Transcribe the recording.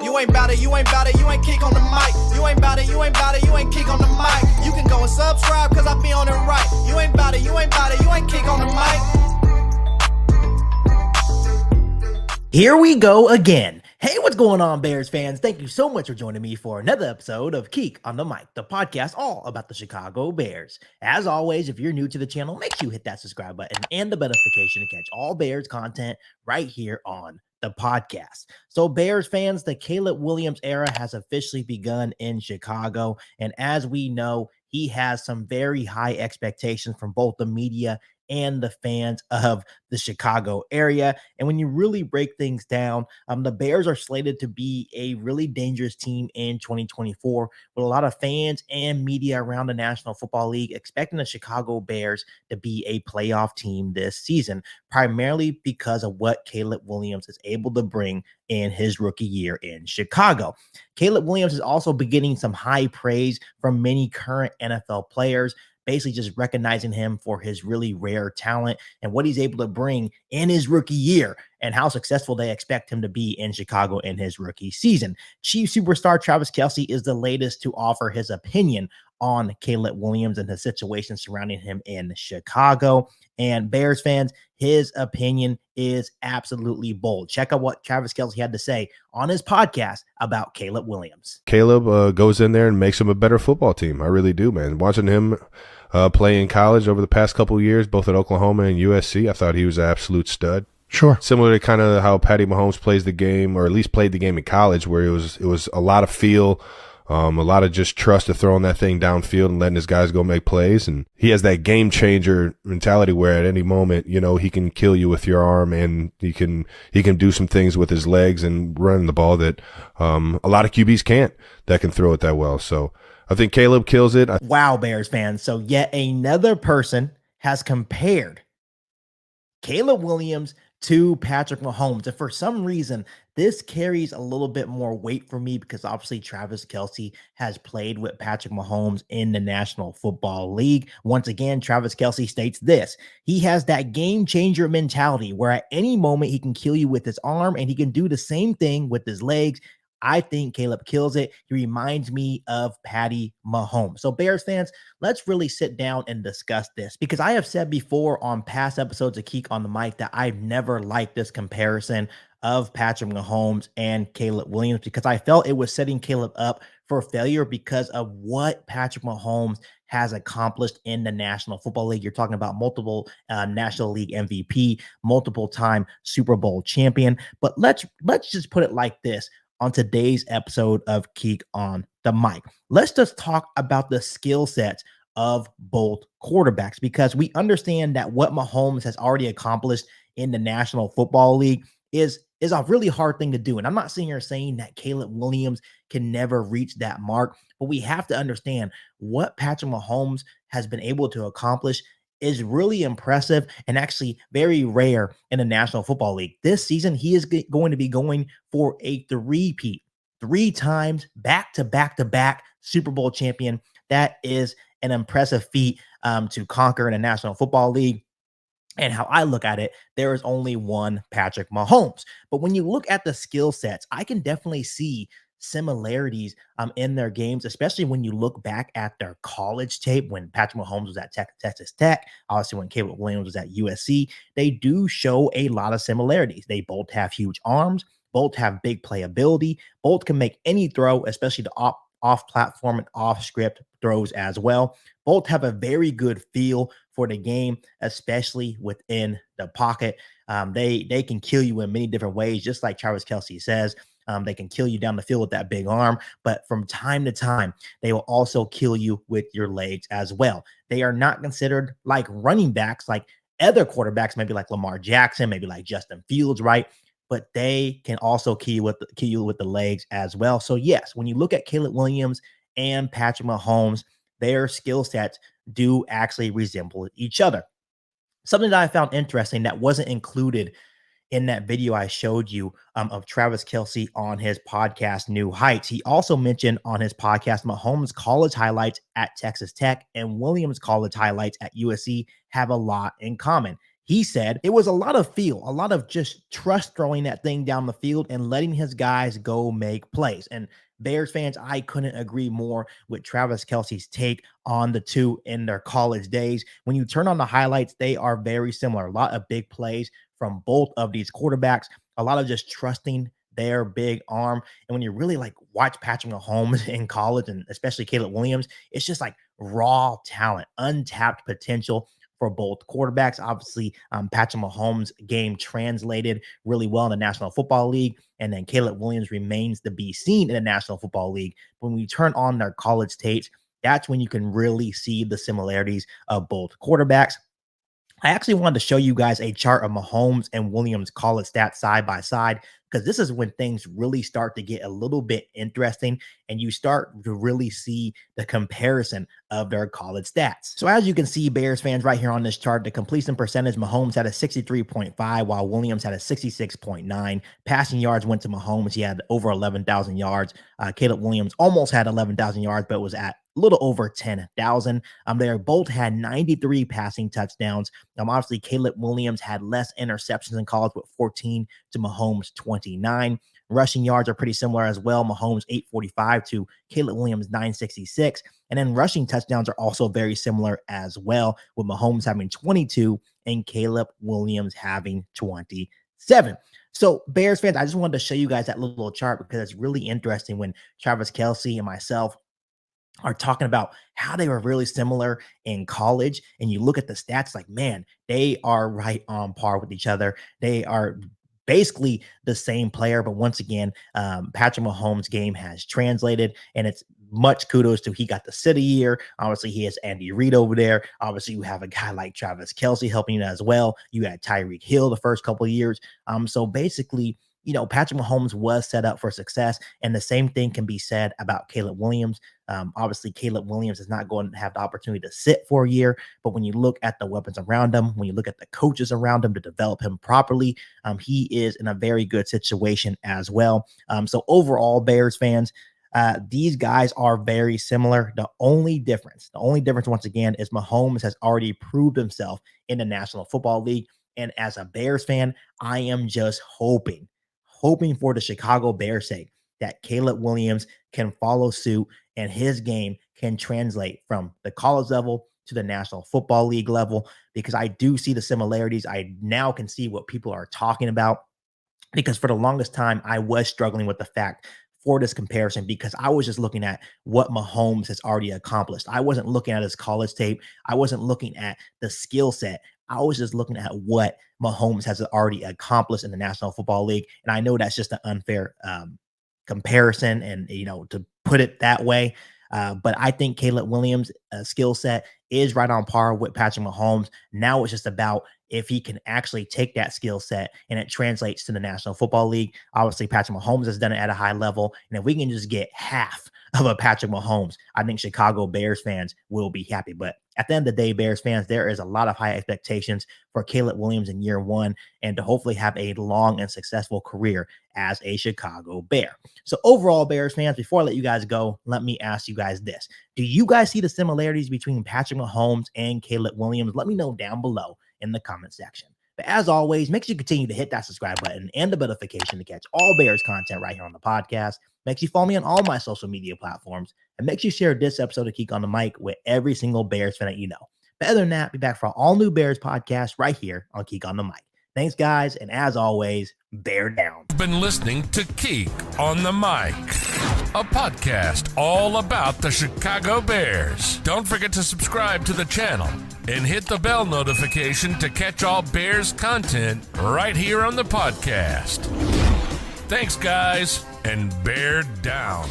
You ain't bout it, you ain't bout it, you ain't KIEQ on the mic. You ain't bout it, you ain't bout it, you ain't KIEQ on the mic. You can go and subscribe, cause I be on it right. You ain't bout it, you ain't bout it, you ain't KIEQ on the mic. Here we go again. Hey, what's going on, Bears fans? Thank you so much for joining me for another episode of KIEQ on the Mic, the podcast all about the Chicago Bears. As always, if you're new to the channel, make sure you hit that subscribe button and the notification to catch all Bears content right here on the podcast. So Bears fans, the Caleb Williams era has officially begun in Chicago. And as we know, he has some very high expectations from both the media and the fans of the Chicago area. And when you really break things down, the Bears are slated to be a really dangerous team in 2024, with a lot of fans and media around the National Football League expecting the Chicago Bears to be a playoff team this season, primarily because of what Caleb Williams is able to bring in his rookie year in Chicago. Caleb Williams is also beginning some high praise from many current NFL players, basically just recognizing him for his really rare talent and what he's able to bring in his rookie year and how successful they expect him to be in Chicago in his rookie season. Chief superstar Travis Kelce is the latest to offer his opinion on Caleb Williams and the situation surrounding him in Chicago. And Bears fans, his opinion is absolutely bold. Check out what Travis Kelce had to say on his podcast about Caleb Williams. Caleb goes in there and makes him a better football team. I really do, man. Watching him play in college over the past couple of years, both at Oklahoma and USC, I thought he was an absolute stud. Sure. Similar to kind of how Patty Mahomes plays the game, or at least played the game in college, where it was a lot of feel, a lot of just trust of throwing that thing downfield and letting his guys go make plays. And he has that game changer mentality where at any moment, you know, he can kill you with your arm, and he can do some things with his legs and run the ball that a lot of QBs can't, that can throw it that well. So I think Caleb kills it. Wow, Bears fans. So yet another person has compared Caleb Williams to Patrick Mahomes. And for some reason, this carries a little bit more weight for me because obviously Travis Kelce has played with Patrick Mahomes in the National Football League. Once again, Travis Kelce states this: he has that game changer mentality where at any moment he can kill you with his arm, and he can do the same thing with his legs. I think Caleb kills it. He reminds me of Patty Mahomes. So Bears fans, let's really sit down and discuss this, because I have said before on past episodes of KIEQ on the Mic that I've never liked this comparison of Patrick Mahomes and Caleb Williams, because I felt it was setting Caleb up for failure because of what Patrick Mahomes has accomplished in the National Football League. You're talking about multiple National League MVP, multiple time Super Bowl champion. But let's just put it like this. On today's episode of KIEQ on the Mic, let's just talk about the skill sets of both quarterbacks, because we understand that what Mahomes has already accomplished in the National Football League is a really hard thing to do. And I'm not sitting here saying that Caleb Williams can never reach that mark, but we have to understand what Patrick Mahomes has been able to accomplish is really impressive and actually very rare in the National Football League. This season, he is going to be going for a three-peat, 3 times back-to-back Super Bowl champion. That is an impressive feat to conquer in the National Football League. And how I look at it, there is only one Patrick Mahomes. But when you look at the skill sets, I can definitely see similarities in their games, especially when you look back at their college tape when Patrick Mahomes was at Texas Tech, obviously when Caleb Williams was at USC. They do show a lot of similarities. They both have huge arms, both have big playability, both can make any throw, especially the off-platform and off-script throws as well. Both have a very good feel for the game, especially within the pocket. They can kill you in many different ways, just like Travis Kelce says. They can kill you down the field with that big arm, but from time to time, they will also kill you with your legs as well. They are not considered like running backs, like other quarterbacks, maybe like Lamar Jackson, maybe like Justin Fields, right? But they can also kill you with the legs as well. So yes, when you look at Caleb Williams and Patrick Mahomes, their skill sets do actually resemble each other. Something that I found interesting that wasn't included in that video I showed you of Travis Kelce on his podcast, New Heights. He also mentioned on his podcast, Mahomes' college highlights at Texas Tech and Williams' college highlights at USC have a lot in common. He said it was a lot of feel, a lot of just trust throwing that thing down the field and letting his guys go make plays. And Bears fans, I couldn't agree more with Travis Kelce's take on the two in their college days. When you turn on the highlights, they are very similar. A lot of big plays from both of these quarterbacks, a lot of just trusting their big arm. And when you really like watch Patrick Mahomes in college, and especially Caleb Williams, it's just like raw talent, untapped potential for both quarterbacks. Obviously, Patrick Mahomes' game translated really well in the National Football League, and then Caleb Williams remains to be seen in the National Football League. When we turn on their college tapes, that's when you can really see the similarities of both quarterbacks. I actually wanted to show you guys a chart of Mahomes and Williams' college stats side by side, because this is when things really start to get a little bit interesting and you start to really see the comparison of their college stats. So as you can see, Bears fans, right here on this chart, the completion percentage, Mahomes had a 63.5 while Williams had a 66.9. Passing yards went to Mahomes. He had over 11,000 yards. Caleb Williams almost had 11,000 yards, but was at a little over 10,000. They both had 93 passing touchdowns. Obviously, Caleb Williams had less interceptions in college with 14 to Mahomes 29. Rushing yards are pretty similar as well. Mahomes 845 to Caleb Williams 966. And then rushing touchdowns are also very similar as well, with Mahomes having 22 and Caleb Williams having 27. So Bears fans, I just wanted to show you guys that little chart because it's really interesting when Travis Kelce and myself are talking about how they were really similar in college. And you look at the stats, like, man, they are right on par with each other. They are basically the same player. But once again, Patrick Mahomes' game has translated, and it's much kudos to he got the city year. Obviously, he has Andy Reid over there. Obviously, you have a guy like Travis Kelce helping you as well. You had Tyreek Hill the first couple of years. So basically, you know, Patrick Mahomes was set up for success, and the same thing can be said about Caleb Williams. Obviously, Caleb Williams is not going to have the opportunity to sit for a year, but when you look at the weapons around him, when you look at the coaches around him to develop him properly, he is in a very good situation as well. So overall, Bears fans, these guys are very similar. The only difference once again, is Mahomes has already proved himself in the National Football League. And as a Bears fan, I am just hoping for the Chicago Bears' sake that Caleb Williams can follow suit and his game can translate from the college level to the National Football League level, because I do see the similarities. I now can see what people are talking about, because for the longest time, I was struggling with the fact for this comparison, because I was just looking at what Mahomes has already accomplished. I wasn't looking at his college tape. I wasn't looking at the skill set. I was just looking at what Mahomes has already accomplished in the National Football League. And I know that's just an unfair comparison, and, you know, to put it that way. But I think Caleb Williams' skill set is right on par with Patrick Mahomes. Now it's just about if he can actually take that skill set and it translates to the National Football League. Obviously, Patrick Mahomes has done it at a high level. And if we can just get half of a Patrick Mahomes, I think Chicago Bears fans will be happy. But at the end of the day, Bears fans, there is a lot of high expectations for Caleb Williams in year one, and to hopefully have a long and successful career as a Chicago Bear. So overall, Bears fans, before I let you guys go, let me ask you guys this. Do you guys see the similarities between Patrick Mahomes and Caleb Williams? Let me know down below in the comment section. But as always, make sure you continue to hit that subscribe button and the notification to catch all Bears content right here on the podcast. Make sure you follow me on all my social media platforms, and make sure you share this episode of KIEQ on the Mic with every single Bears fan that you know. But other than that, be back for an all new Bears podcast right here on KIEQ on the Mic. Thanks, guys, and as always, bear down. You've been listening to KIEQ on the Mic, a podcast all about the Chicago Bears. Don't forget to subscribe to the channel and hit the bell notification to catch all Bears content right here on the podcast. Thanks, guys, and bear down.